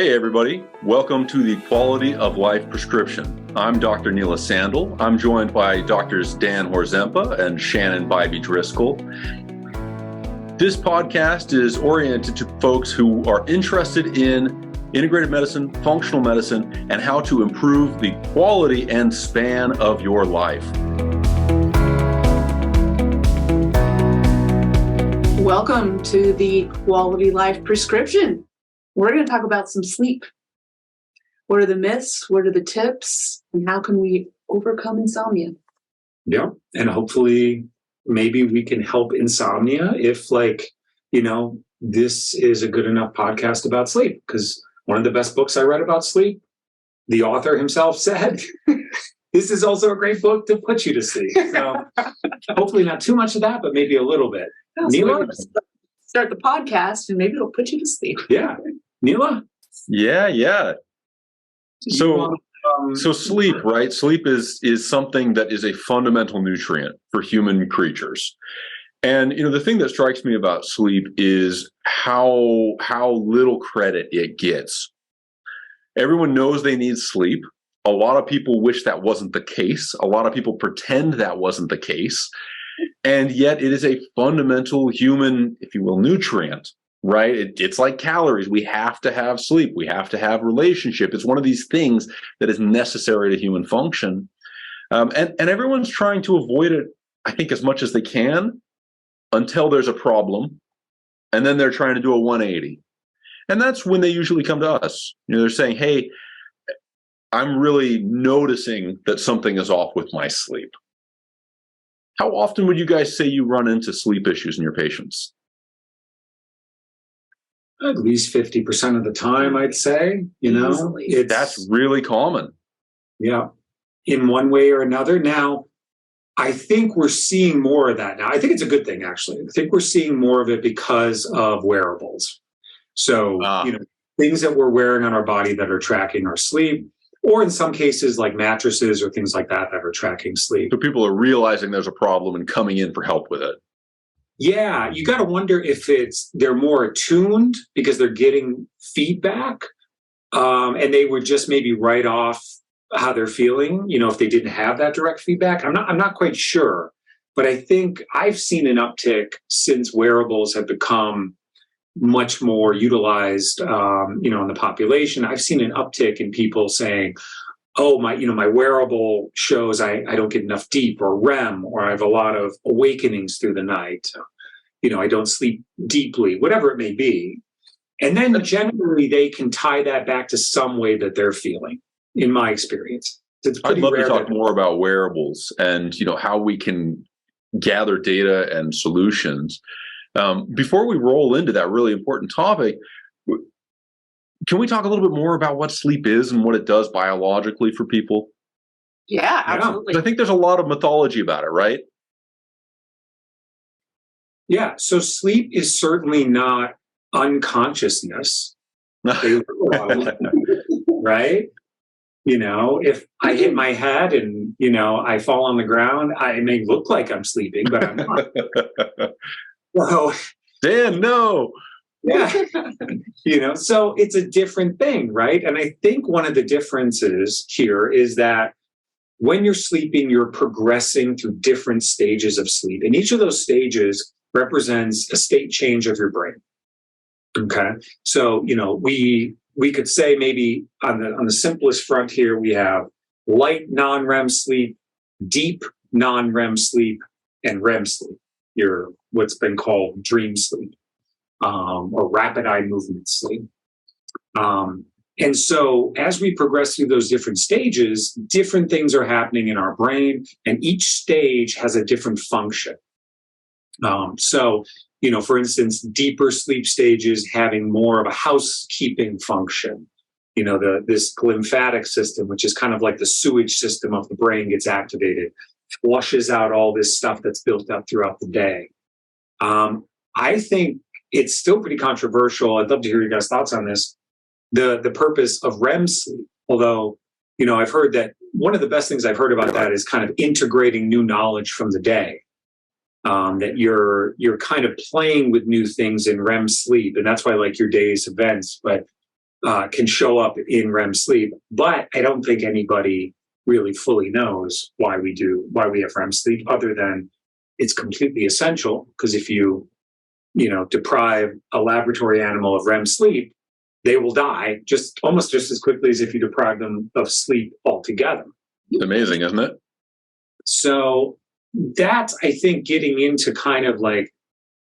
Hey everybody, welcome to the Quality of Life Prescription. I'm Dr. Neela Sandel. I'm joined by Drs. Dan Horzempa and Shannon Bybee Driscoll. This podcast is oriented to folks who are interested in integrative medicine, functional medicine, and how to improve the quality and span of your life. Welcome to the Quality Life Prescription. We're going to talk about some sleep. What are the myths? What are the tips? And how can we overcome insomnia? Yeah. And hopefully maybe we can help insomnia if this is a good enough podcast about sleep. Because one of the best books I read about sleep, the author himself said, this is also a great book to put you to sleep. So hopefully not too much of that, but maybe a little bit. Yeah, Neela? Start the podcast and maybe it'll put you to sleep. Yeah. Neela? Yeah. So sleep, right? Sleep is something that is a fundamental nutrient for human creatures. And, the thing that strikes me about sleep is how little credit it gets. Everyone knows they need sleep. A lot of people wish that wasn't the case. A lot of people pretend that wasn't the case. And yet it is a fundamental human, if you will, nutrient, right? It's like calories. We have to have sleep. We have to have relationship. It's one of these things that is necessary to human function. And everyone's trying to avoid it, I think, as much as they can until there's a problem. And then they're trying to do a 180. And that's when they usually come to us. They're saying, hey, I'm really noticing that something is off with my sleep. How often would you guys say you run into sleep issues in your patients? At least 50% of the time, I'd say. That's really common. Yeah, in one way or another. Now, I think we're seeing more of that now. I think it's a good thing, actually. I think we're seeing more of it because of wearables. So, things that we're wearing on our body that are tracking our sleep, or in some cases like mattresses or things like that are tracking sleep. So people are realizing there's a problem and coming in for help with it. Yeah, you got to wonder if they're more attuned because they're getting feedback, and they would just maybe write off how they're feeling. If they didn't have that direct feedback, I'm not quite sure, but I think I've seen an uptick since wearables have become much more utilized, in the population. I've seen an uptick in people saying, oh, my wearable shows I don't get enough deep or REM, or I have a lot of awakenings through the night. I don't sleep deeply, whatever it may be. And then generally they can tie that back to some way that they're feeling, in my experience. I'd love to talk more about wearables and, how we can gather data and solutions. Before we roll into that really important topic, can we talk a little bit more about what sleep is and what it does biologically for people? Yeah, absolutely. I think there's a lot of mythology about it, right? Yeah, so sleep is certainly not unconsciousness. Right? If I hit my head and, I fall on the ground, I may look like I'm sleeping, but I'm not. Well, Dan, no. Yeah. So it's a different thing, right? And I think one of the differences here is that when you're sleeping, you're progressing through different stages of sleep. And each of those stages represents a state change of your brain. Okay. So, we could say maybe on the simplest front here, we have light non-REM sleep, deep non-REM sleep, and REM sleep. What's been called dream sleep, or rapid eye movement sleep. And so as we progress through those different stages, different things are happening in our brain, and each stage has a different function. So, for instance, deeper sleep stages having more of a housekeeping function. This glymphatic system, which is kind of like the sewage system of the brain, gets activated, flushes out all this stuff that's built up throughout the day. I think it's still pretty controversial. I'd love to hear your guys' thoughts on this. The purpose of REM sleep, although, I've heard that one of the best things I've heard about that is kind of integrating new knowledge from the day. That you're kind of playing with new things in REM sleep, and that's why I like your day's events. But can show up in REM sleep. But I don't think anybody really fully knows why we have REM sleep, other than it's completely essential. Because if you deprive a laboratory animal of REM sleep, they will die almost just as quickly as if you deprive them of sleep altogether. Amazing, isn't it? So that's, I think, getting into kind of like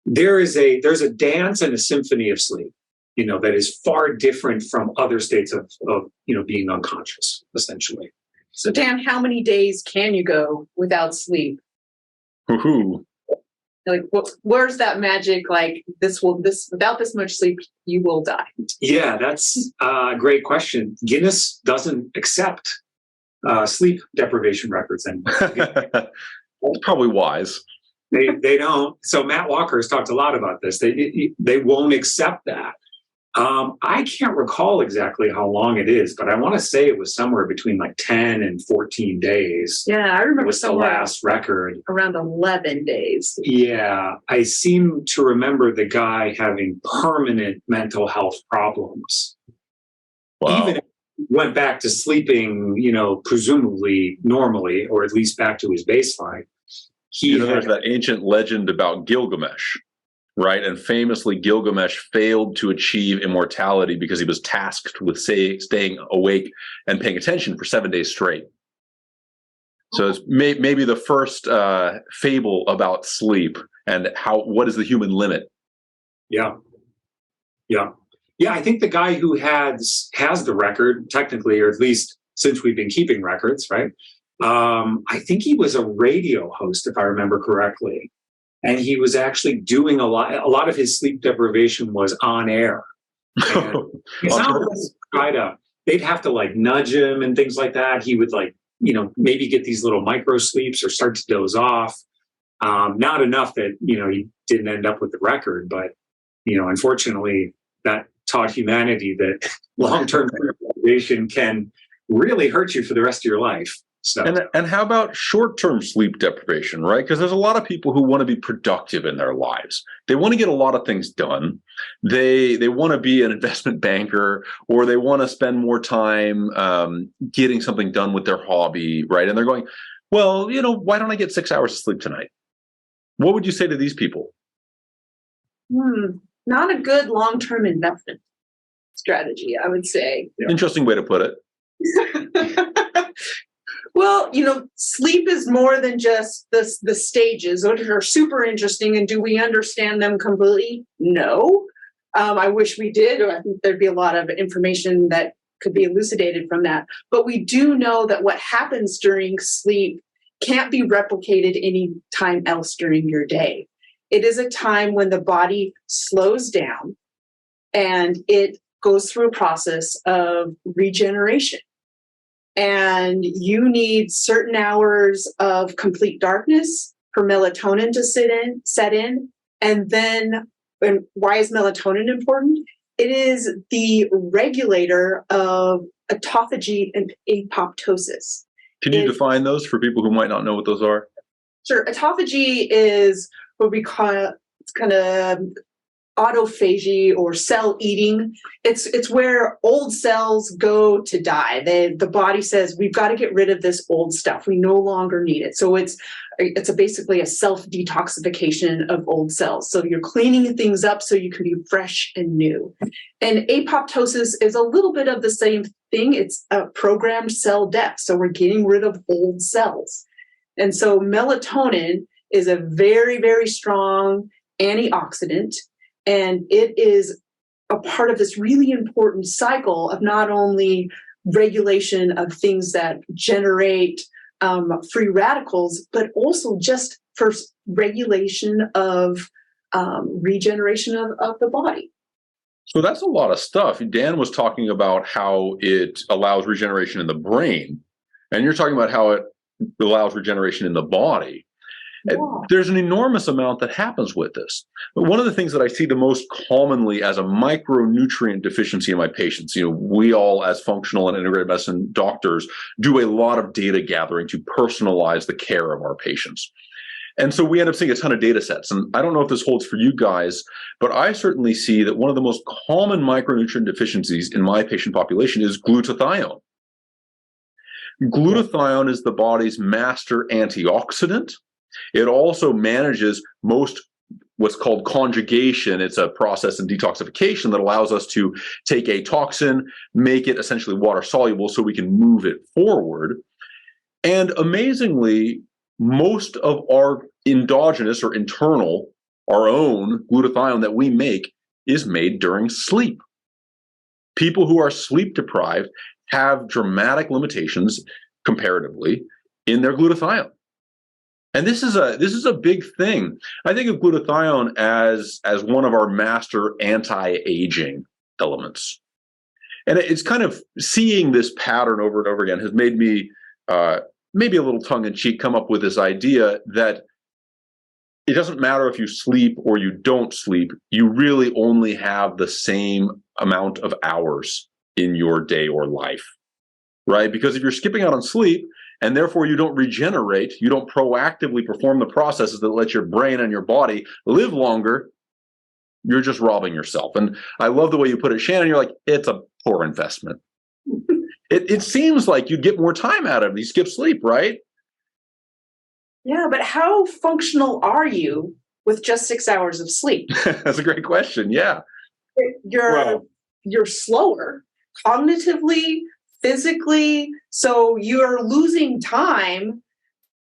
there's a dance and a symphony of sleep, that is far different from other states of being unconscious, essentially. So Dan, how many days can you go without sleep? Woohoo. Like, where's that magic? Like, without this much sleep, you will die. Yeah, that's a great question. Guinness doesn't accept sleep deprivation records anymore. That's probably wise. They don't. So Matt Walker has talked a lot about this. They won't accept that. I can't recall exactly how long it is, but I want to say it was somewhere between like 10 and 14 days. Yeah, I remember was the last record. Around 11 days. Yeah, I seem to remember the guy having permanent mental health problems. Wow. Even if he went back to sleeping, presumably normally, or at least back to his baseline. There's that ancient legend about Gilgamesh, right? And famously, Gilgamesh failed to achieve immortality because he was tasked with staying awake and paying attention for 7 days straight. So it's maybe the first fable about sleep and what is the human limit. Yeah. I think the guy who has the record, technically, or at least since we've been keeping records, right? I think he was a radio host, if I remember correctly. And he was actually doing a lot of his sleep deprivation was on air. They'd have to like nudge him and things like that. He would maybe get these little micro sleeps or start to doze off. Not enough that, he didn't end up with the record, but, unfortunately that taught humanity that long-term deprivation can really hurt you for the rest of your life. So. And how about short-term sleep deprivation, right? Because there's a lot of people who want to be productive in their lives. They want to get a lot of things done. They want to be an investment banker, or they want to spend more time getting something done with their hobby, right? And they're going, well, why don't I get 6 hours of sleep tonight? What would you say to these people? Not a good long-term investment strategy, I would say. Yeah. Interesting way to put it. Well, sleep is more than just the stages, which are super interesting. And do we understand them completely? No. I wish we did. Or I think there'd be a lot of information that could be elucidated from that. But we do know that what happens during sleep can't be replicated any time else during your day. It is a time when the body slows down and it goes through a process of regeneration. And you need certain hours of complete darkness for melatonin to set in. And then, and why is melatonin important? It is the regulator of autophagy and apoptosis. Can you define those for people who might not know what those are? Sure. Autophagy is what we call, it's kind of autophagy or cell eating. It's where old cells go to die. The body says, we've got to get rid of this old stuff. We no longer need it. So it's basically a self-detoxification of old cells. So you're cleaning things up so you can be fresh and new. And apoptosis is a little bit of the same thing. It's a programmed cell death. So we're getting rid of old cells. And so melatonin is a very, very strong antioxidant. And it is a part of this really important cycle of not only regulation of things that generate free radicals, but also just for regulation of regeneration of the body. So that's a lot of stuff. Dan was talking about how it allows regeneration in the brain, and you're talking about how it allows regeneration in the body. Yeah. There's an enormous amount that happens with this. But one of the things that I see the most commonly as a micronutrient deficiency in my patients, we all as functional and integrated medicine doctors do a lot of data gathering to personalize the care of our patients. And so we end up seeing a ton of data sets. And I don't know if this holds for you guys, but I certainly see that one of the most common micronutrient deficiencies in my patient population is glutathione. Glutathione is the body's master antioxidant. It also manages most what's called conjugation. It's a process in detoxification that allows us to take a toxin, make it essentially water soluble so we can move it forward. And amazingly, most of our endogenous or internal, our own glutathione that we make is made during sleep. People who are sleep deprived have dramatic limitations comparatively in their glutathione. And this is a big thing. I think of glutathione as one of our master anti-aging elements. And it's kind of seeing this pattern over and over again has made me maybe a little tongue-in-cheek come up with this idea that it doesn't matter if you sleep or you don't sleep, you really only have the same amount of hours in your day or life, right? Because if you're skipping out on sleep, and therefore you don't regenerate, you don't proactively perform the processes that let your brain and your body live longer, you're just robbing yourself. And I love the way you put it, Shannon. You're like, it's a poor investment. It seems like you'd get more time out of it. You skip sleep, right? Yeah, but how functional are you with just 6 hours of sleep? That's a great question. Yeah. You're slower cognitively, physically, so you're losing time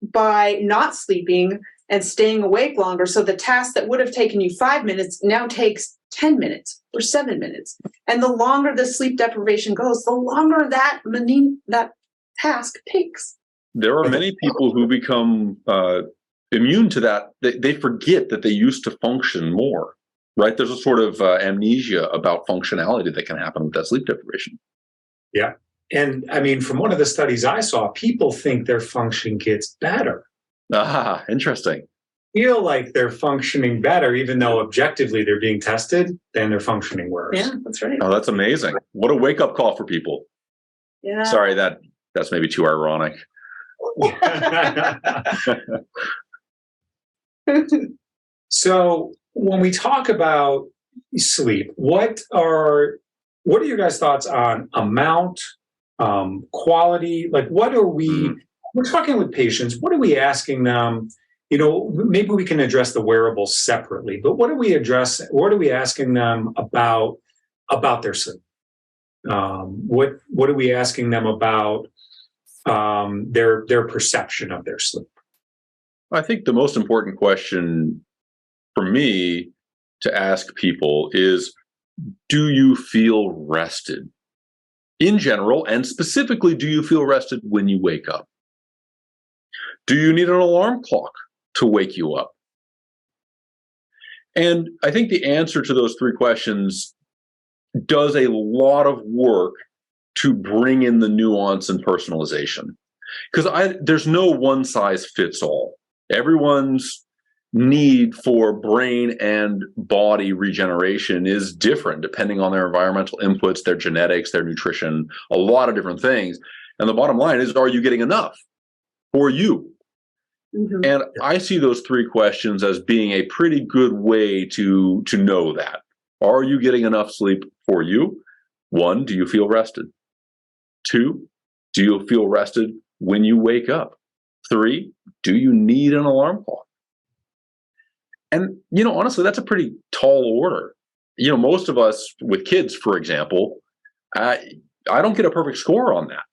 by not sleeping and staying awake longer. So the task that would have taken you 5 minutes now takes 10 minutes or 7 minutes. And the longer the sleep deprivation goes, the longer that task takes. There are many people who become immune to that. They forget that they used to function more, right? There's a sort of amnesia about functionality that can happen with that sleep deprivation. Yeah. And I mean, from one of the studies I saw, people think their function gets better. Ah, interesting. Feel like they're functioning better, even though objectively they're being tested, then they're functioning worse. Yeah, that's right. Oh, that's amazing. What a wake-up call for people. Yeah. Sorry, that's maybe too ironic. So when we talk about sleep, what are your guys' thoughts on amount, quality? Like, what are we're talking with patients, what are we asking them? You know, maybe we can address the wearables separately, but what are we asking them about their sleep? What are we asking them about their perception of their sleep? I think the most important question for me to ask people is, do you feel rested? In general, and specifically, do you feel rested when you wake up? Do you need an alarm clock to wake you up? And I think the answer to those three questions does a lot of work to bring in the nuance and personalization. Because there's no one size fits all. Everyone's need for brain and body regeneration is different depending on their environmental inputs, their genetics, their nutrition, a lot of different things. And the bottom line is, are you getting enough for you? Mm-hmm. And I see those three questions as being a pretty good way to know that. Are you getting enough sleep for you? 1, do you feel rested? 2, do you feel rested when you wake up? 3, do you need an alarm clock? And, honestly, that's a pretty tall order. Most of us with kids, for example, I don't get a perfect score on that.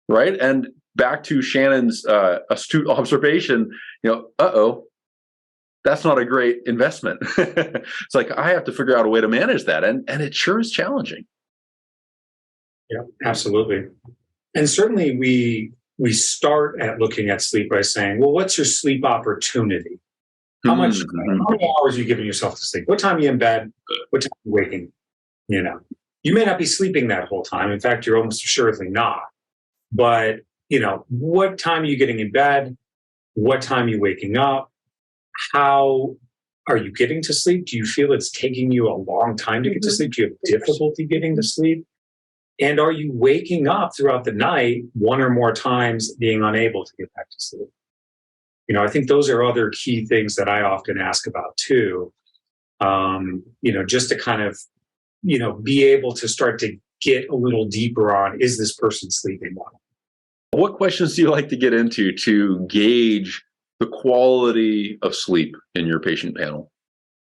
Right? And back to Shannon's astute observation, that's not a great investment. It's like, I have to figure out a way to manage that. And it sure is challenging. Yeah, absolutely. And certainly we start at looking at sleep by saying, well, what's your sleep opportunity? How many hours are you giving yourself to sleep? What time are you in bed? What time are you waking? You may not be sleeping that whole time. In fact, you're almost assuredly not. But, what time are you getting in bed? What time are you waking up? How are you getting to sleep? Do you feel it's taking you a long time to get to sleep? Do you have difficulty getting to sleep? And are you waking up throughout the night one or more times being unable to get back to sleep? I think those are other key things that I often ask about too. Just to kind of, be able to start to get a little deeper on, is this person sleeping well? What questions do you like to get into to gauge the quality of sleep in your patient panel?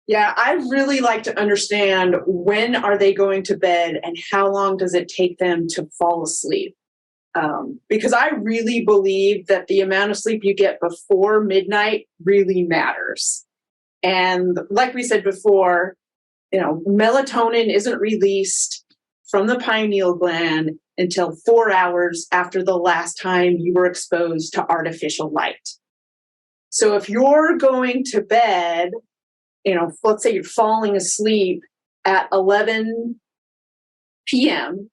Yeah, I really like to understand when are they going to bed and how long does it take them to fall asleep. Because I really believe that the amount of sleep you get before midnight really matters. And like we said before, melatonin isn't released from the pineal gland until 4 hours after the last time you were exposed to artificial light. So if you're going to bed, let's say you're falling asleep at 11 p.m.,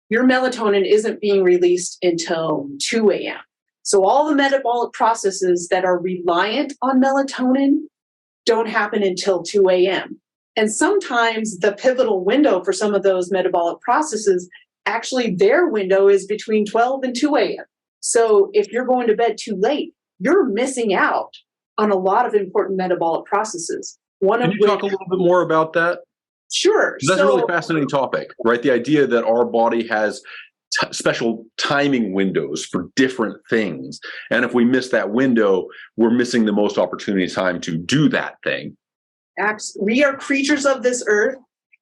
your melatonin isn't being released until 2 a.m. So all the metabolic processes that are reliant on melatonin don't happen until 2 a.m. And sometimes the pivotal window for some of those metabolic processes, actually their window is between 12 and 2 a.m. So if you're going to bed too late, you're missing out on a lot of important metabolic processes. Can you talk a little bit more about that? Sure. That's a really fascinating topic, right? The idea that our body has special timing windows for different things. And if we miss that window, we're missing the most opportunity time to do that thing. We are creatures of this earth,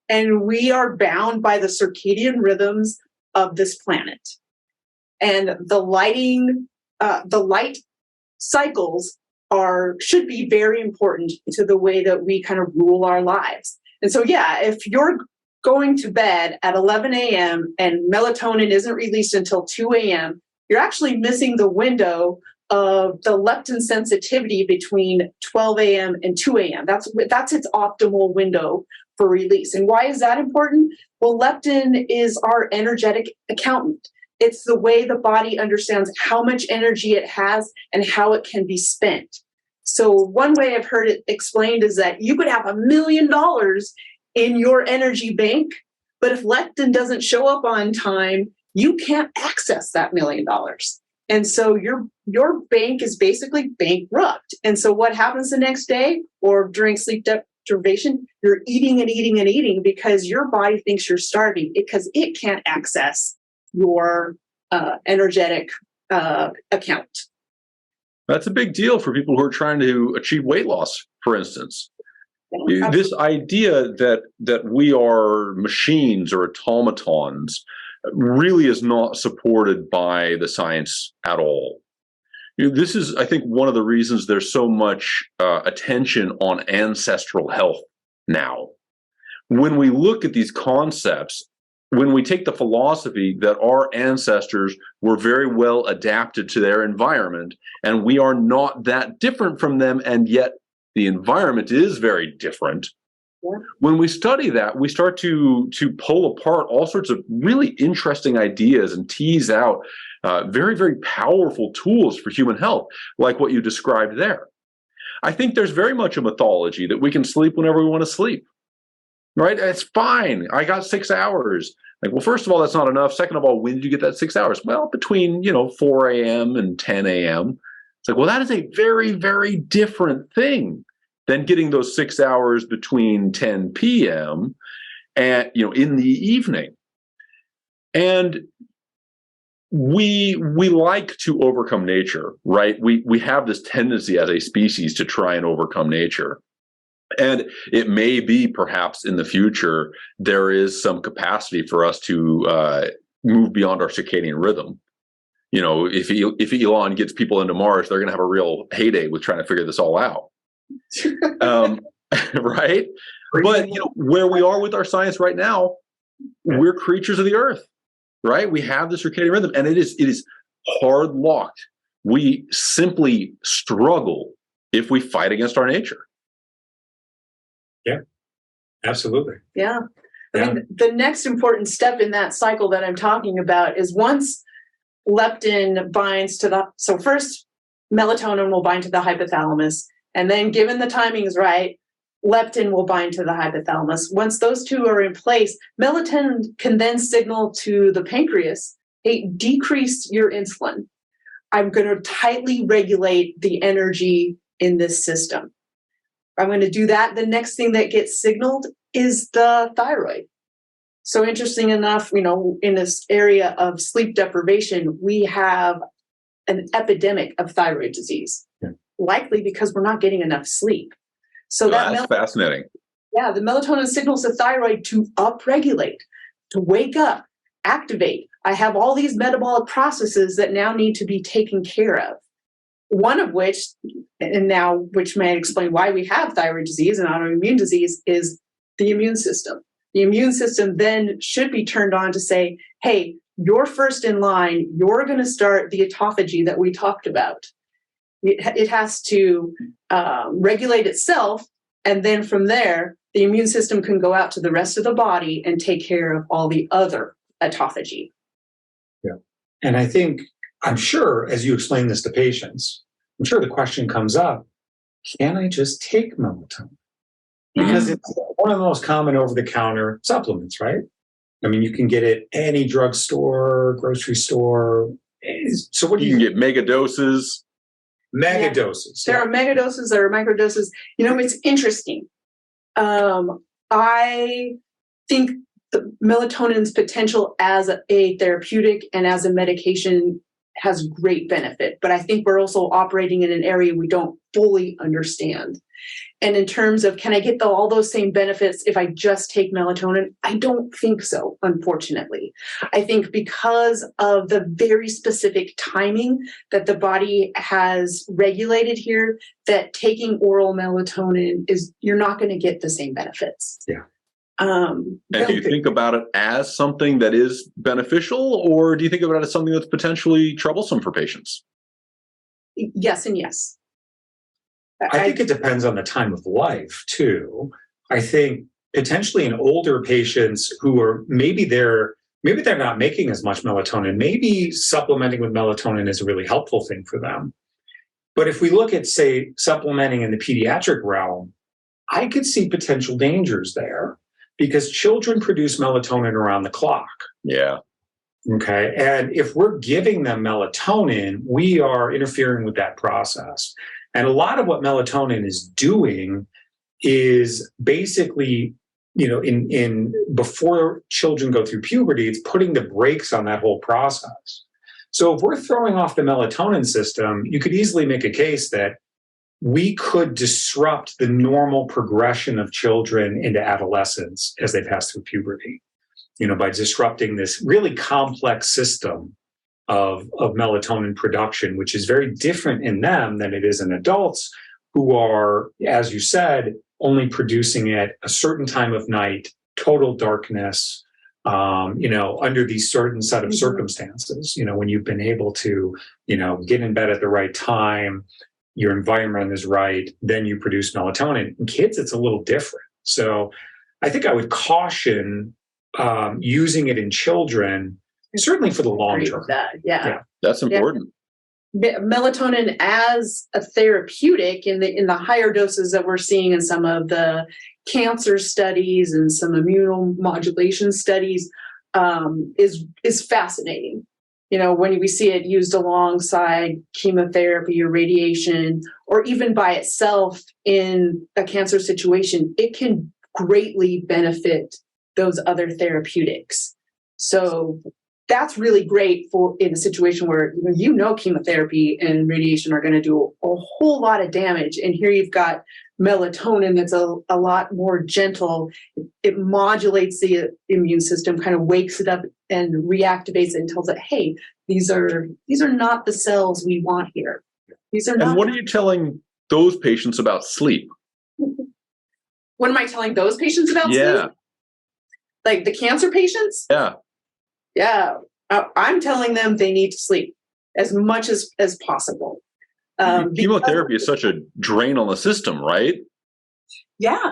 and we are bound by the circadian rhythms of this planet. And the light cycles should be very important to the way that we kind of rule our lives. And so, if you're going to bed at 11 a.m. and melatonin isn't released until 2 a.m., you're actually missing the window of the leptin sensitivity between 12 a.m. and 2 a.m. That's its optimal window for release. And why is that important? Well, leptin is our energetic accountant. It's the way the body understands how much energy it has and how it can be spent. So one way I've heard it explained is that you could have $1 million in your energy bank, but if leptin doesn't show up on time, you can't access that $1 million. And so your bank is basically bankrupt. And so what happens the next day or during sleep deprivation? You're eating and eating and eating because your body thinks you're starving because it can't access your energetic account. That's a big deal for people who are trying to achieve weight loss, for instance. Yeah, this idea that we are machines or automatons really is not supported by the science at all. This is, I think, one of the reasons there's so much attention on ancestral health now. When we look at these concepts, when we take the philosophy that our ancestors were very well adapted to their environment, and we are not that different from them, and yet the environment is very different. Yeah. When we study that, we start to pull apart all sorts of really interesting ideas and tease out very, very powerful tools for human health, like what you described there. I think there's very much a mythology that we can sleep whenever we want to sleep, right? It's fine. I got 6 hours. Like, well, first of all, that's not enough. Second of all, when did you get that 6 hours? Well, between, 4 a.m. and 10 a.m. It's like, well, that is a very, very different thing than getting those 6 hours between 10 p.m. and, in the evening. And we like to overcome nature, right? We have this tendency as a species to try and overcome nature. And it may be perhaps in the future, there is some capacity for us to move beyond our circadian rhythm. If Elon gets people into Mars, they're going to have a real heyday with trying to figure this all out. Right? But where we are with our science right now, we're creatures of the earth, right? We have the circadian rhythm, and it is hard locked. We simply struggle if we fight against our nature. Yeah, absolutely. Yeah. I mean, the next important step in that cycle that I'm talking about is once leptin binds to so first melatonin will bind to the hypothalamus, and then given the timing is right, leptin will bind to the hypothalamus. Once those two are in place, melatonin can then signal to the pancreas, hey, decrease your insulin. I'm going to tightly regulate the energy in this system. I'm going to do that. The next thing that gets signaled is the thyroid. So interesting enough, in this area of sleep deprivation, we have an epidemic of thyroid disease, likely because we're not getting enough sleep. So that's fascinating. Yeah, the melatonin signals the thyroid to upregulate, to wake up, activate. I have all these metabolic processes that now need to be taken care of. One of which may explain why we have thyroid disease and autoimmune disease, is the immune system. The immune system then should be turned on to say, hey, you're first in line. You're going to start the autophagy that we talked about. It has to regulate itself. And then from there, the immune system can go out to the rest of the body and take care of all the other autophagy. Yeah. And I'm sure as you explain this to patients, I'm sure the question comes up, can I just take melatonin? Because it's one of the most common over-the-counter supplements, right? I mean, you can get it any drugstore, grocery store. So what do you can get mega doses? Mega doses. There are mega doses, there are micro doses. It's interesting. I think the melatonin's potential as a therapeutic and as a medication has great benefit, but I think we're also operating in an area we don't fully understand. And in terms of, can I get all those same benefits if I just take melatonin? I don't think so, unfortunately. I think because of the very specific timing that the body has regulated here, that taking oral melatonin you're not going to get the same benefits. Yeah. And do you think about it as something that is beneficial, or do you think about it as something that's potentially troublesome for patients? Yes and yes. I think it depends on the time of life, too. I think potentially in older patients who are maybe they're not making as much melatonin, maybe supplementing with melatonin is a really helpful thing for them. But if we look at, say, supplementing in the pediatric realm, I could see potential dangers there because children produce melatonin around the clock. Yeah. Okay. And if we're giving them melatonin, we are interfering with that process. And a lot of what melatonin is doing is basically, in before children go through puberty, it's putting the brakes on that whole process. So if we're throwing off the melatonin system, you could easily make a case that we could disrupt the normal progression of children into adolescence as they pass through puberty, by disrupting this really complex system of melatonin production, which is very different in them than it is in adults who are, as you said, only producing it a certain time of night, total darkness, under these certain set of circumstances, when you've been able to, get in bed at the right time, your environment is right, then you produce melatonin. In kids, it's a little different. So I think I would caution using it in children, certainly for the long term. Yeah. That's important. Melatonin as a therapeutic in the higher doses that we're seeing in some of the cancer studies and some immunomodulation studies is fascinating. When we see it used alongside chemotherapy or radiation, or even by itself in a cancer situation, it can greatly benefit those other therapeutics. So that's really great for in a situation where chemotherapy and radiation are going to do a whole lot of damage, and here you've got melatonin that's a lot more gentle. It modulates the immune system, kind of wakes it up and reactivates it and tells it, hey, these are not the cells we want here. These are not. And what are you telling those patients about sleep? What am I telling those patients about sleep? Like the cancer patients? Yeah. I'm telling them they need to sleep as much as possible. Chemotherapy is such a drain on the system, right? Yeah.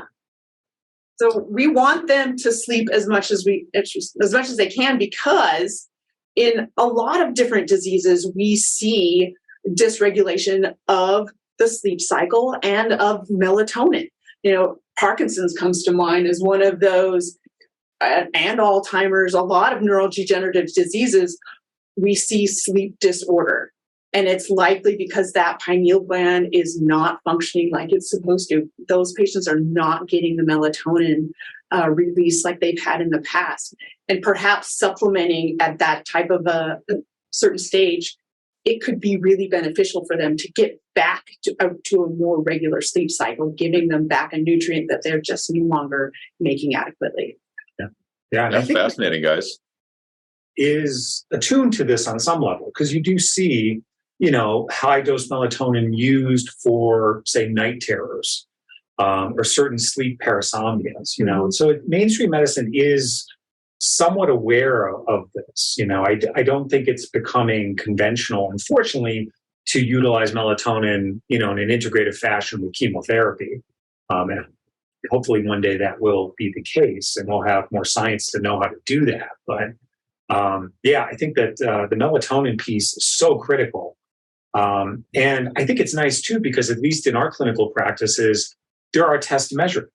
So we want them to sleep as much as they can, because in a lot of different diseases, we see dysregulation of the sleep cycle and of melatonin. Parkinson's comes to mind as one of those, and Alzheimer's, a lot of neurodegenerative diseases, we see sleep disorder. And it's likely because that pineal gland is not functioning like it's supposed to. Those patients are not getting the melatonin release like they've had in the past. And perhaps supplementing at that type of a certain stage, it could be really beneficial for them to get back to a more regular sleep cycle, giving them back a nutrient that they're just no longer making adequately. Yeah, That's fascinating, guys. Is attuned to this on some level, because you do see, high dose melatonin used for, say, night terrors or certain sleep parasomnias, and so mainstream medicine is somewhat aware of this. I don't think it's becoming conventional, unfortunately, to utilize melatonin, in an integrative fashion with chemotherapy. And hopefully one day that will be the case, and we'll have more science to know how to do that. But I think that the melatonin piece is so critical. And I think it's nice too, because at least in our clinical practices, there are tests to measure.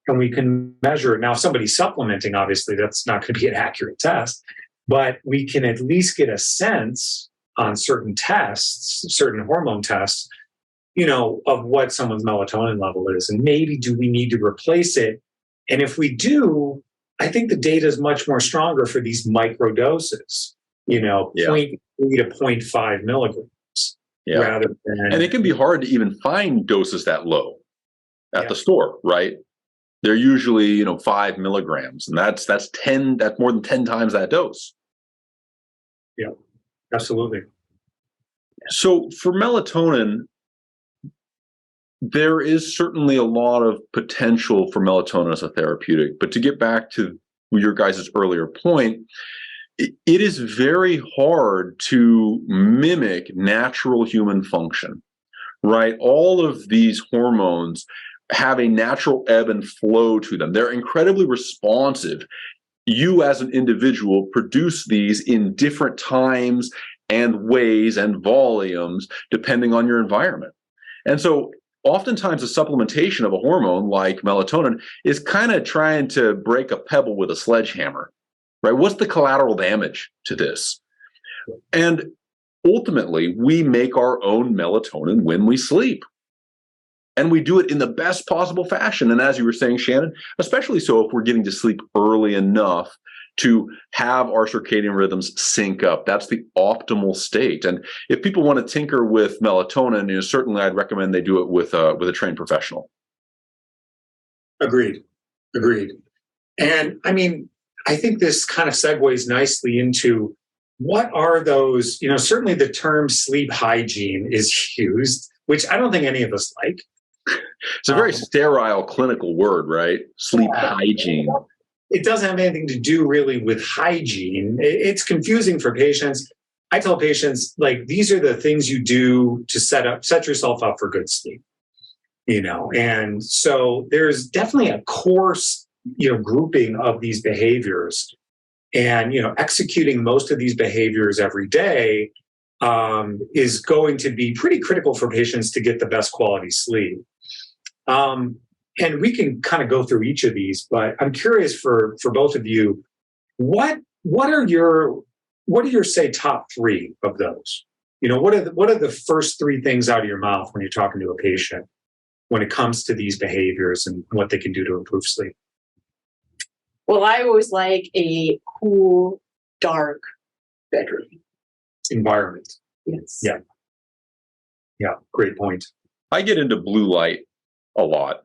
And we can measure. Now, if somebody's supplementing, obviously that's not going to be an accurate test, but we can at least get a sense on certain tests, certain hormone tests, of what someone's melatonin level is. And maybe do we need to replace it? And if we do, I think the data is much more stronger for these micro doses, 0.3 to 0.5 milligrams. Yeah. Rather than, and it can be hard to even find doses that low at the store, right? They're usually, 5 milligrams, and that's more than 10 times that dose. Yeah, absolutely. So for melatonin, there is certainly a lot of potential for melatonin as a therapeutic. But to get back to your guys' earlier point, it is very hard to mimic natural human function, right? All of these hormones have a natural ebb and flow to them. They're incredibly responsive. You as an individual produce these in different times and ways and volumes depending on your environment. And so oftentimes the supplementation of a hormone like melatonin is kind of trying to break a pebble with a sledgehammer, right? What's the collateral damage to this? And ultimately, we make our own melatonin when we sleep. And we do it in the best possible fashion. And as you were saying, Shannon, especially so if we're getting to sleep early enough to have our circadian rhythms sync up. That's the optimal state. And if people want to tinker with melatonin, certainly I'd recommend they do it with a trained professional. Agreed. And I think this kind of segues nicely into what are those, certainly the term sleep hygiene is used, which I don't think any of us like. It's a very sterile clinical word, right? Sleep hygiene. It doesn't have anything to do really with hygiene. It's confusing for patients. I tell patients, these are the things you do to set yourself up for good sleep, and so there's definitely a course, grouping of these behaviors, and, executing most of these behaviors every day is going to be pretty critical for patients to get the best quality sleep. And we can kind of go through each of these, but I'm curious for both of you, what are your say top three of those? What are the first three things out of your mouth when you're talking to a patient when it comes to these behaviors and what they can do to improve sleep? Well, I always like a cool, dark bedroom environment. Yes. Yeah. Great point. I get into blue light a lot.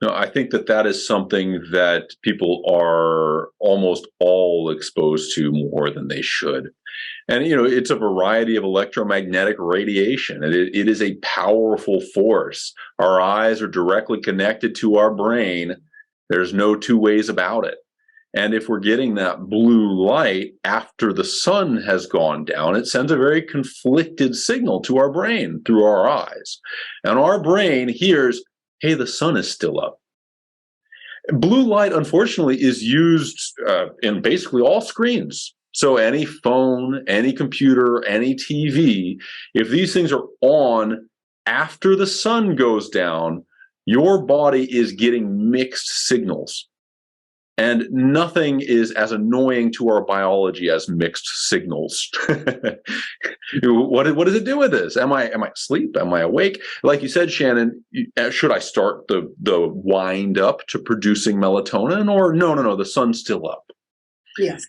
I think that is something that people are almost all exposed to more than they should. And, it's a variety of electromagnetic radiation. And it is a powerful force. Our eyes are directly connected to our brain. There's no two ways about it. And if we're getting that blue light after the sun has gone down, it sends a very conflicted signal to our brain through our eyes. And our brain hears, hey, the sun is still up. Blue light, unfortunately, is used in basically all screens. So any phone, any computer, any TV, if these things are on after the sun goes down, your body is getting mixed signals. And nothing is as annoying to our biology as mixed signals. What does it do with this? Am I asleep? Am I awake? Like you said, Shannon, should I start the wind up to producing melatonin, or no, the sun's still up? Yes.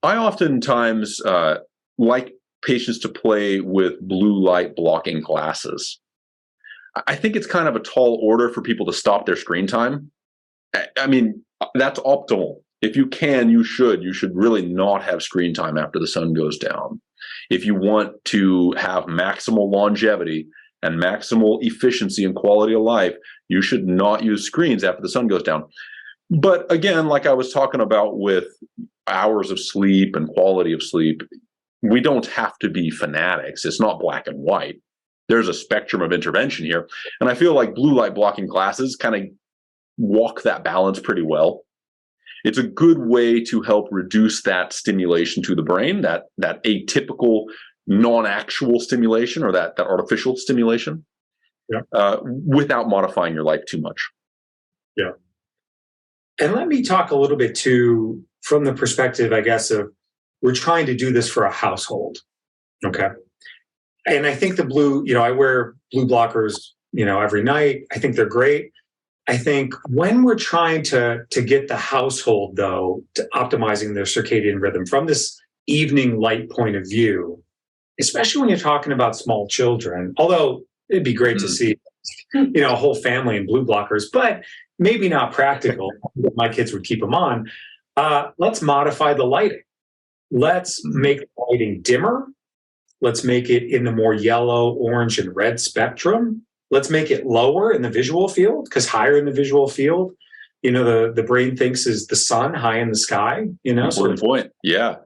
I oftentimes like patients to play with blue light blocking glasses. I think it's kind of a tall order for people to stop their screen time. I mean, that's optimal. If you can, you should. You should really not have screen time after the sun goes down. If you want to have maximal longevity and maximal efficiency and quality of life, you should not use screens after the sun goes down. But again, like I was talking about with hours of sleep and quality of sleep, we don't have to be fanatics. It's not black and white. There's a spectrum of intervention here. And I feel like blue light blocking glasses kind of walk that balance pretty well. It's a good way to help reduce that stimulation to the brain, that atypical, non-actual stimulation, or that artificial stimulation, without modifying your life too much. Yeah. And let me talk a little bit too, from the perspective, I guess, of we're trying to do this for a household. Okay. And I think I wear blue blockers, every night. I think they're great. I think when we're trying to get the household, though, to optimizing their circadian rhythm from this evening light point of view, especially when you're talking about small children, although it'd be great to see, a whole family in blue blockers, but maybe not practical. My kids would keep them on. Let's modify the lighting. Let's make the lighting dimmer. Let's make it in the more yellow, orange, and red spectrum. Let's make it lower in the visual field, because higher in the visual field, the brain thinks is the sun high in the sky, Important point. Yeah.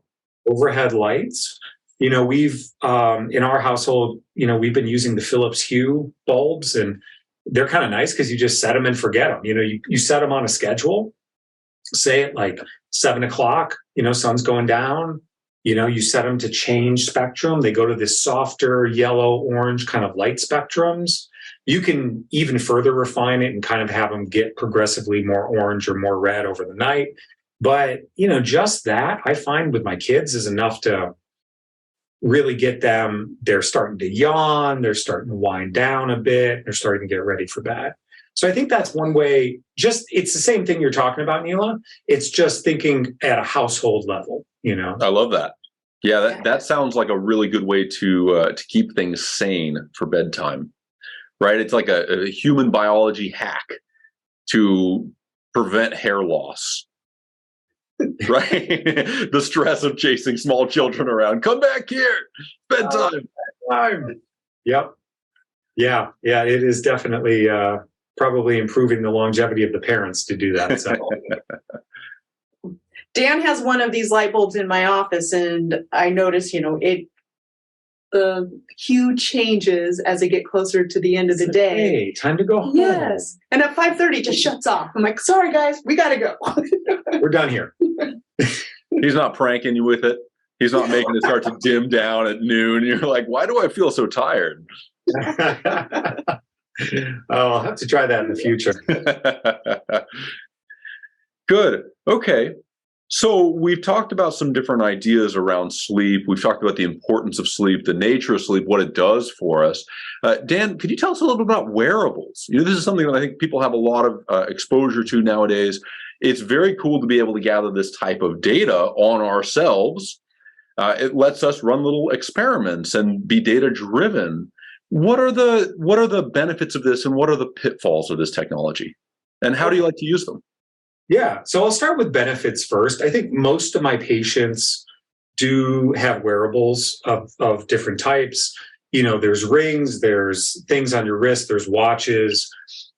Overhead lights. We've, in our household, we've been using the Philips Hue bulbs, and they're kind of nice because you just set them and forget them. You set them on a schedule, say at like 7:00, sun's going down. You set them to change spectrum. They go to this softer yellow, orange kind of light spectrums. You can even further refine it and kind of have them get progressively more orange or more red over the night. But, just that I find with my kids is enough to really get them. They're starting to yawn. They're starting to wind down a bit. They're starting to get ready for bed. So I think that's one way. It's the same thing you're talking about, Neela. It's just thinking at a household level, I love that. Yeah, that sounds like a really good way to keep things sane for bedtime, right? It's like a human biology hack to prevent hair loss, right? The stress of chasing small children around. Come back here, bedtime. Yep. Yeah. It is definitely probably improving the longevity of the parents to do that. So. Dan has one of these light bulbs in my office, and I notice, the hue changes as I get closer to the end of the day. Hey, time to go home. Yes. And at 5:30 it just shuts off. I'm like, sorry guys, we gotta go. We're done here. He's not pranking you with it. He's not making it start to dim down at noon. You're like, why do I feel so tired? I'll have to try that in the future. Good. Okay. So we've talked about some different ideas around sleep. We've talked about the importance of sleep, the nature of sleep, what it does for us. Dan, could you tell us a little bit about wearables? This is something that I think people have a lot of exposure to nowadays. It's very cool to be able to gather this type of data on ourselves. It lets us run little experiments and be data driven. What are the benefits of this, and what are the pitfalls of this technology? And how do you like to use them? Yeah. So I'll start with benefits first. I think most of my patients do have wearables of different types. There's rings, there's things on your wrist, there's watches.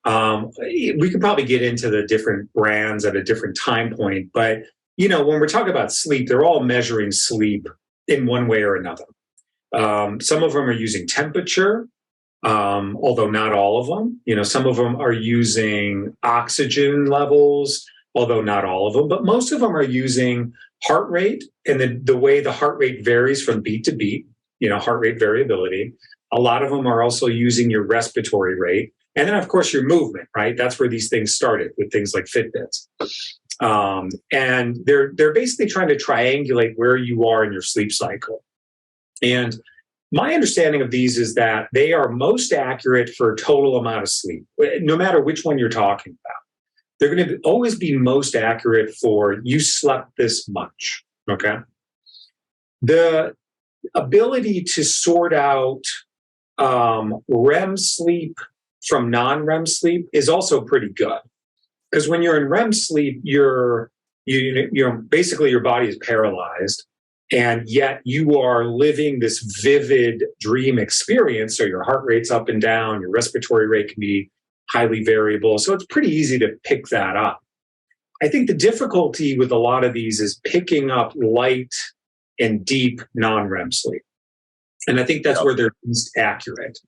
We could probably get into the different brands at a different time point. But, when we're talking about sleep, they're all measuring sleep in one way or another. Some of them are using temperature, although not all of them. Some of them are using oxygen levels, although not all of them, but most of them are using heart rate, and the way the heart rate varies from beat to beat, heart rate variability. A lot of them are also using your respiratory rate. And then, of course, your movement, right? That's where these things started with things like Fitbits. And they're basically trying to triangulate where you are in your sleep cycle. And my understanding of these is that they are most accurate for total amount of sleep, no matter which one you're talking about. They're going to always be most accurate for you slept this much, okay? The ability to sort out REM sleep from non-REM sleep is also pretty good. Because when you're in REM sleep, you're basically your body is paralyzed, and yet you are living this vivid dream experience. So your heart rate's up and down, your respiratory rate can be highly variable. So it's pretty easy to pick that up. I think the difficulty with a lot of these is picking up light and deep non-REM sleep. And I think that's where they're least accurate.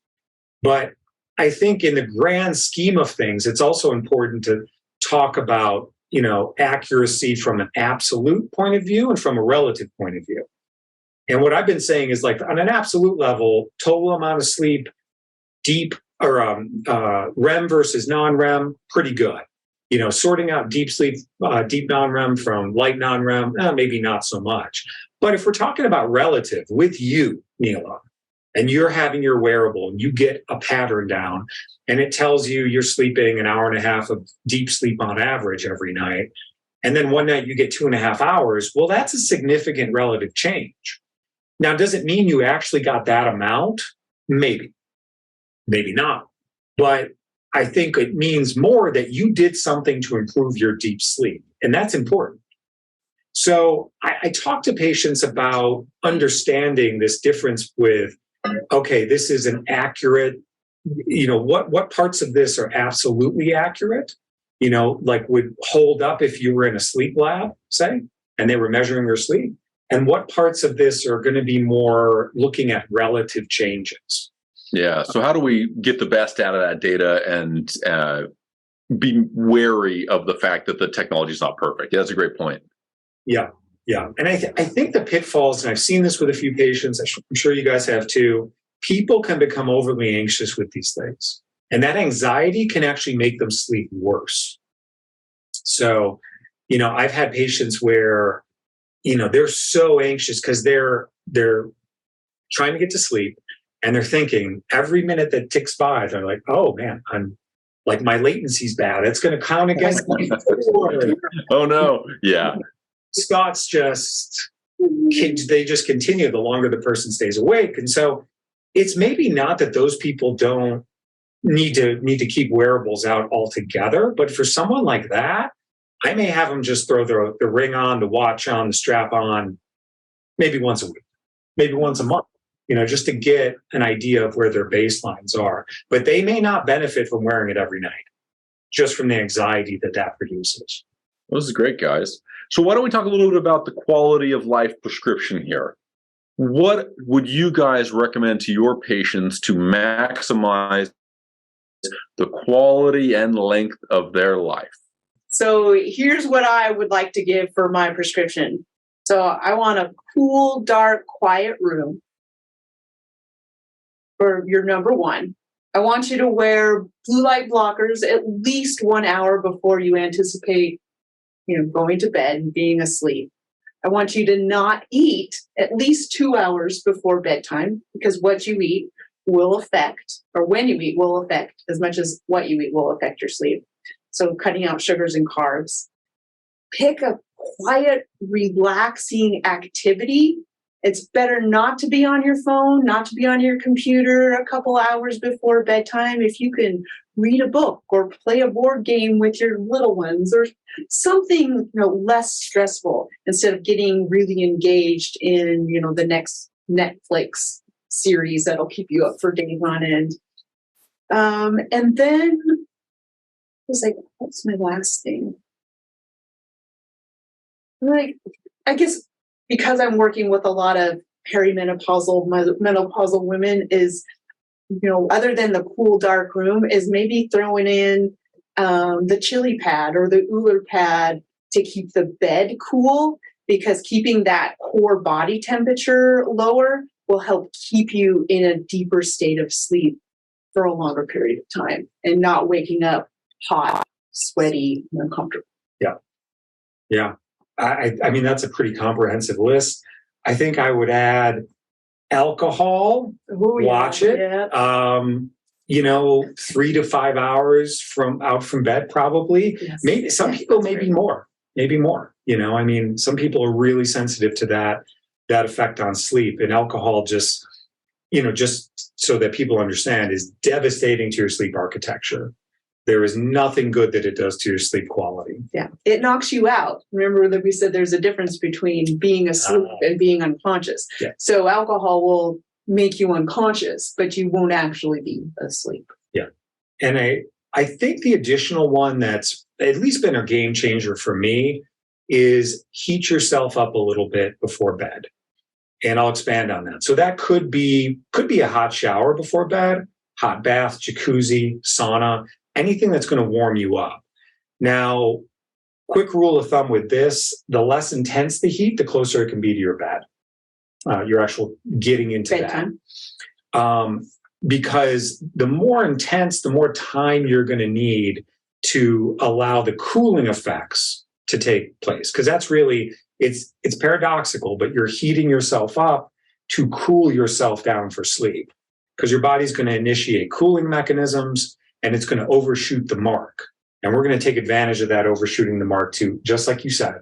But I think in the grand scheme of things, it's also important to talk about, accuracy from an absolute point of view and from a relative point of view. And what I've been saying is, like, on an absolute level, total amount of sleep, deep or REM versus non-REM, pretty good. Sorting out deep sleep, deep non-REM from light non-REM, maybe not so much. But if we're talking about relative with you, Neela, and you're having your wearable and you get a pattern down and it tells you you're sleeping an hour and a half of deep sleep on average every night, and then one night you get 2.5 hours, well, that's a significant relative change. Now, does it mean you actually got that amount? Maybe not. But I think it means more that you did something to improve your deep sleep, and that's important. So I talk to patients about understanding this difference with, okay, this is an accurate, what parts of this are absolutely accurate, like would hold up if you were in a sleep lab, say, and they were measuring your sleep, and what parts of this are going to be more looking at relative changes. Yeah. So how do we get the best out of that data and be wary of the fact that the technology is not perfect? Yeah, that's a great point. Yeah. And I think the pitfalls, and I've seen this with a few patients, I'm sure you guys have too, people can become overly anxious with these things. And that anxiety can actually make them sleep worse. So, I've had patients where, they're so anxious because they're trying to get to sleep. And they're thinking every minute that ticks by, they're like, oh man, I'm like, my latency's bad. It's going to count against me. Oh no. Yeah. Scots they just continue the longer the person stays awake. And so it's maybe not that those people don't need to keep wearables out altogether, but for someone like that, I may have them just throw the ring on, the watch on, the strap on, maybe once a week, maybe once a month. Just to get an idea of where their baselines are. But they may not benefit from wearing it every night, just from the anxiety that produces. Well, this is great, guys. So why don't we talk a little bit about the quality of life prescription here? What would you guys recommend to your patients to maximize the quality and length of their life? So here's what I would like to give for my prescription. So I want a cool, dark, quiet room. For your number one, I want you to wear blue light blockers at least 1 hour before you anticipate, going to bed and being asleep. I want you to not eat at least 2 hours before bedtime, because what you eat will affect, or when you eat will affect, as much as what you eat will affect your sleep. So cutting out sugars and carbs. Pick a quiet, relaxing activity. It's better not to be on your phone, not to be on your computer a couple hours before bedtime. If you can read a book or play a board game with your little ones or something, less stressful, instead of getting really engaged in, the next Netflix series that'll keep you up for days on end. And then I was like, what's my last thing? I guess because I'm working with a lot of perimenopausal, menopausal women, is, other than the cool dark room, is maybe throwing in the chili pad or the Uller pad to keep the bed cool, because keeping that core body temperature lower will help keep you in a deeper state of sleep for a longer period of time and not waking up hot, sweaty, and uncomfortable. Yeah. Yeah. I mean, that's a pretty comprehensive list. I think I would add alcohol, watch it. Yeah. 3 to 5 hours out from bed, probably. Yes. Maybe some people, maybe more. I mean, some people are really sensitive to that effect on sleep, and alcohol just so that people understand, is devastating to your sleep architecture. There is nothing good that it does to your sleep quality. Yeah, it knocks you out. Remember that we said there's a difference between being asleep and being unconscious. Yeah. So alcohol will make you unconscious, but you won't actually be asleep. Yeah. And I think the additional one that's at least been a game changer for me is heat yourself up a little bit before bed. And I'll expand on that. So that could be a hot shower before bed, hot bath, jacuzzi, sauna, anything that's going to warm you up. Now, quick rule of thumb with this, the less intense the heat, the closer it can be to your bed. You're actual getting into Bedtime. that. Because the more intense, the more time you're going to need to allow the cooling effects to take place. Because that's really, it's paradoxical, but you're heating yourself up to cool yourself down for sleep. Because your body's going to initiate cooling mechanisms, and it's going to overshoot the mark. And we're going to take advantage of that overshooting the mark to, just like you said,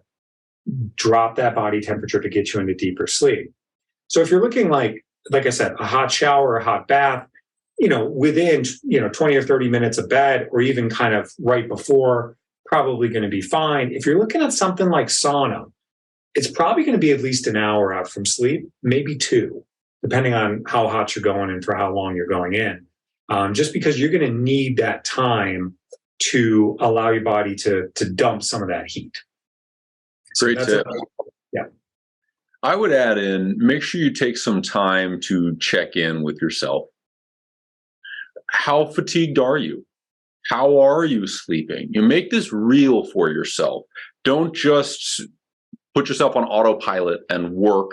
drop that body temperature to get you into deeper sleep. So if you're looking like I said, a hot shower, a hot bath, within 20 or 30 minutes of bed, or even kind of right before, probably going to be fine. If you're looking at something like sauna, it's probably going to be at least an hour out from sleep, maybe 2, depending on how hot you're going and for how long you're going in. Just because you're going to need that time to allow your body to dump some of that heat. Great tip. Yeah. I would add in, make sure you take some time to check in with yourself. How fatigued are you? How are you sleeping? You make this real for yourself. Don't just put yourself on autopilot and work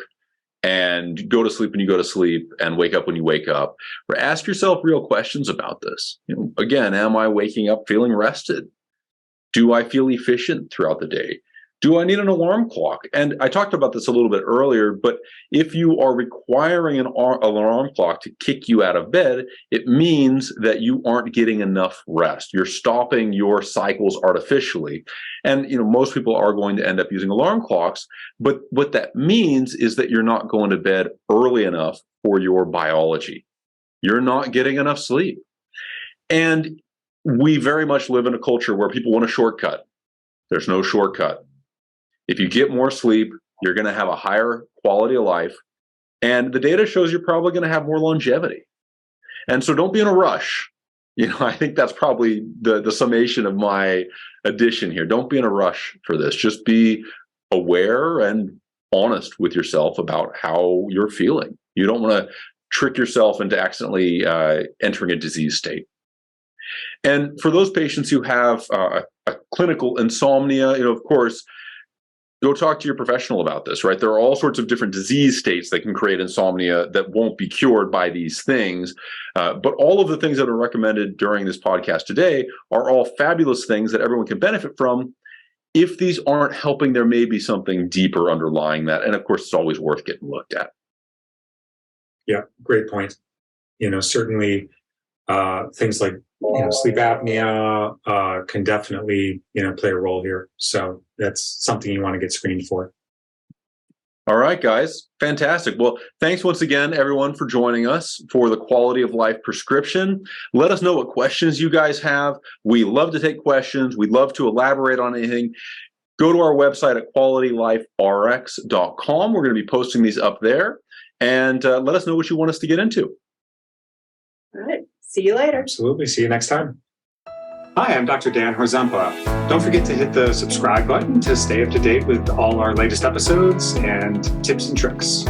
and go to sleep when you go to sleep and wake up when you wake up. Or ask yourself real questions about this. Again, am I waking up feeling rested? Do I feel efficient throughout the day? Do I need an alarm clock? And I talked about this a little bit earlier, but if you are requiring an alarm clock to kick you out of bed, it means that you aren't getting enough rest. You're stopping your cycles artificially. And most people are going to end up using alarm clocks, but what that means is that you're not going to bed early enough for your biology. You're not getting enough sleep. And we very much live in a culture where people want a shortcut. There's no shortcut. If you get more sleep, you're going to have a higher quality of life. And the data shows you're probably going to have more longevity. And so don't be in a rush. I think that's probably the summation of my addition here. Don't be in a rush for this. Just be aware and honest with yourself about how you're feeling. You don't want to trick yourself into accidentally entering a disease state. And for those patients who have a clinical insomnia, of course, go talk to your professional about this, right? There are all sorts of different disease states that can create insomnia that won't be cured by these things. But all of the things that are recommended during this podcast today are all fabulous things that everyone can benefit from. If these aren't helping, there may be something deeper underlying that. And of course, it's always worth getting looked at. Yeah, great point. Certainly things like sleep apnea can definitely play a role here. So that's something you want to get screened for. All right, guys. Fantastic. Well, thanks once again, everyone, for joining us for the Quality of Life prescription. Let us know what questions you guys have. We love to take questions. We'd love to elaborate on anything. Go to our website at qualityliferx.com. We're going to be posting these up there. And let us know what you want us to get into. All right. See you later. Absolutely. See you next time. Hi, I'm Dr. Dan Horzempa. Don't forget to hit the subscribe button to stay up to date with all our latest episodes and tips and tricks.